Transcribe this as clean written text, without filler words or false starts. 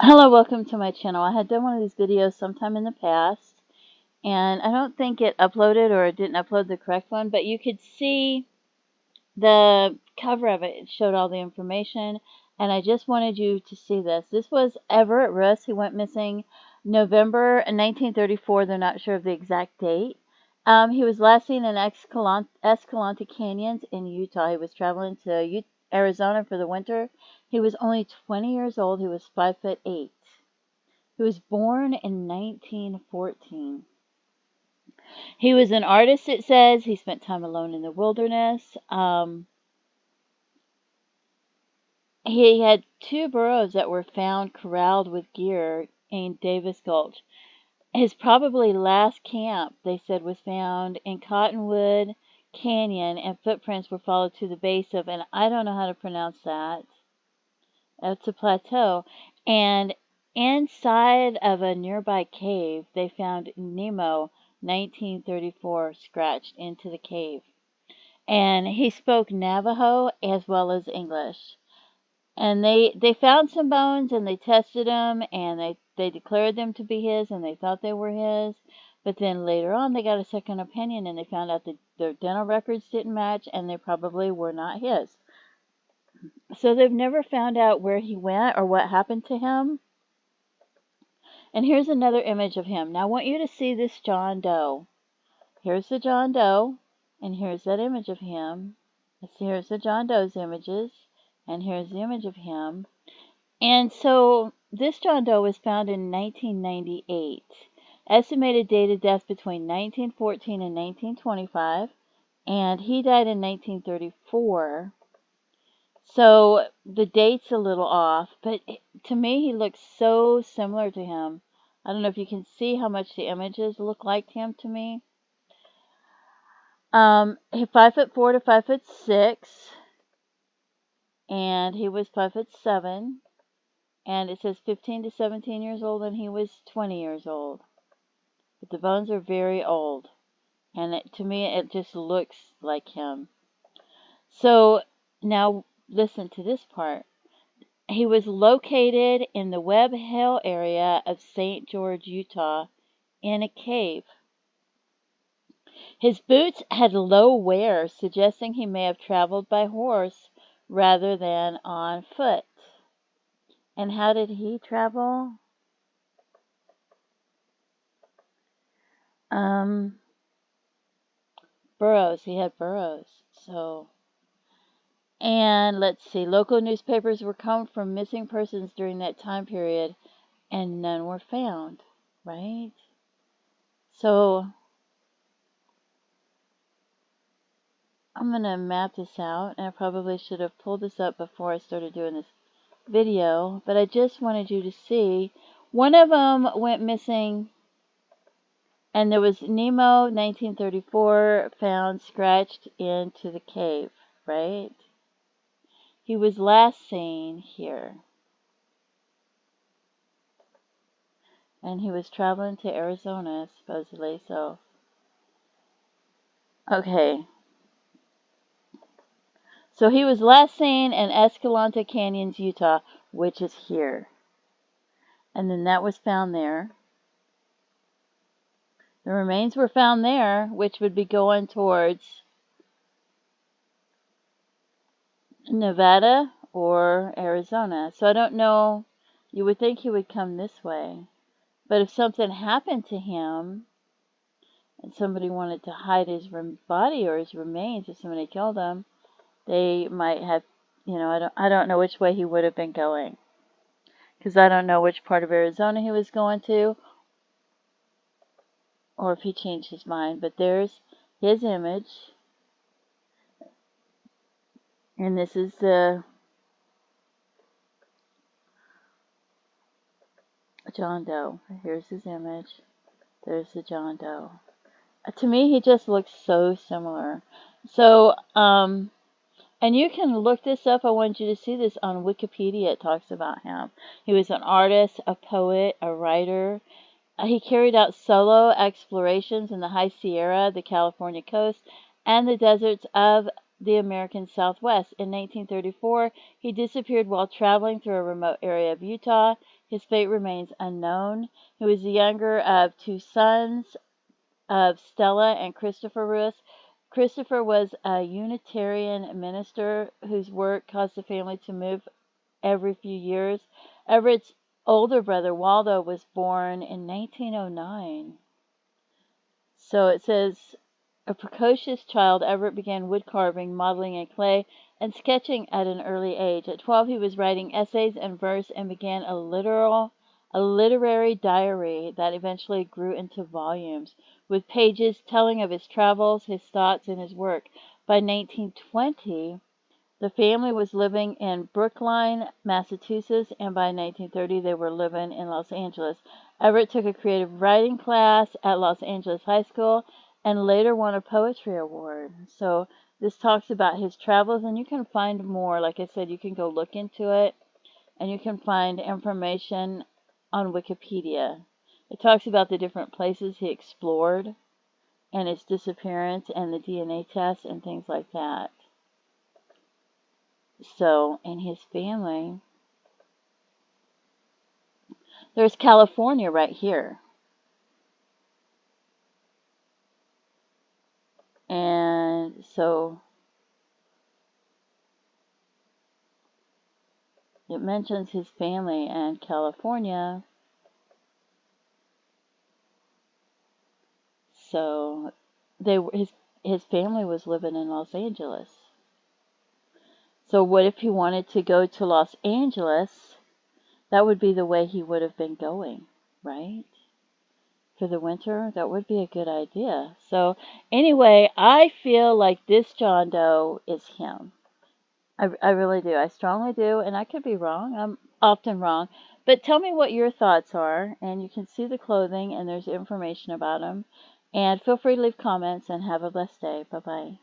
Hello, welcome to my channel. I had done one of these videos sometime in the past, and I don't think it uploaded or it didn't upload the correct one, but you could see the cover of it. It showed all the information, and I just wanted you to see this. This was Everett Ruess. He went missing November 1934. They're not sure of the exact date. He was last seen in Escalante Canyons in Utah. He was traveling to Arizona for the winter. He was only 20 years old. He was 5'8". He was born in 1914. He was an artist, it says. He spent time alone in the wilderness. He had two burros that were found corralled with gear in Davis Gulch. His probably last camp, they said, was found in Cottonwood Canyon, and footprints were followed to the base of, and I don't know how to pronounce that. It's a plateau. And inside of a nearby cave, they found NEMO 1934 scratched into the cave. And he spoke Navajo as well as English. And they found some bones and they tested them and they declared them to be his and they thought they were his. But then later on they got a second opinion and they found out that their dental records didn't match and they probably were not his. So they've never found out where he went or what happened to him. And here's another image of him. Now I want you to see this John Doe. Here's the John Doe and here's that image of him. Here's the John Doe's images. And here's the image of him. And so this John Doe was found in 1998. Estimated date of death between 1914 and 1925. And he died in 1934. So the date's a little off. But to me, he looks so similar to him. I don't know if you can see how much the images look like him to me. He's 5'4" to 5'6". And he was 5'7", and it says 15 to 17 years old, and he was 20 years old. But the bones are very old, and to me, it just looks like him. So now listen to this part. He was located in the Webb Hill area of St. George, Utah, in a cave. His boots had low wear, suggesting he may have traveled by horse rather than on foot. And how did he travel? Burros. He had burros. So, and let's see. Local newspapers were combed for missing persons during that time period, and none were found. Right? So, I'm going to map this out, and I probably should have pulled this up before I started doing this video, but I just wanted you to see. One of them went missing, and there was NEMO 1934 found scratched into the cave, right? He was last seen here, and he was traveling to Arizona, supposedly, so. Okay. So he was last seen in Escalante Canyons, Utah, which is here. And then that was found there. The remains were found there, which would be going towards Nevada or Arizona. So I don't know. You would think he would come this way. But if something happened to him and somebody wanted to hide his body or his remains, if somebody killed him, they might have, I don't know which way he would have been going. Because I don't know which part of Arizona he was going to, or if he changed his mind. But there's his image. And this is the John Doe. Here's his image. There's the John Doe. To me, he just looks so similar. So, and you can look this up. I want you to see this on Wikipedia. It talks about him. He was an artist, a poet, a writer. He carried out solo explorations in the High Sierra, the California coast, and the deserts of the American Southwest. In 1934, he disappeared while traveling through a remote area of Utah. His fate remains unknown. He was the younger of two sons of Stella and Christopher Ruess. Christopher was a Unitarian minister whose work caused the family to move every few years. Everett's older brother, Waldo, was born in 1909. So it says, a precocious child, Everett began wood carving, modeling in clay, and sketching at an early age. At 12, he was writing essays and verse and began a literary diary that eventually grew into volumes, with pages telling of his travels, his thoughts, and his work. By 1920, the family was living in Brookline, Massachusetts, and by 1930 they were living in Los Angeles. Everett took a creative writing class at Los Angeles High School and later won a poetry award. So this talks about his travels, and you can find more. Like I said, you can go look into it, and you can find information on Wikipedia. It talks about the different places he explored and his disappearance and the DNA tests and things like that. So, in his family, there's California right here. And so, it mentions his family and California. So, his family was living in Los Angeles. So what if he wanted to go to Los Angeles? That would be the way he would have been going, right? For the winter, that would be a good idea. So anyway, I feel like this John Doe is him. I really do. I strongly do, and I could be wrong. I'm often wrong. But tell me what your thoughts are, and you can see the clothing, and there's information about him. And feel free to leave comments, and have a blessed day. Bye-bye.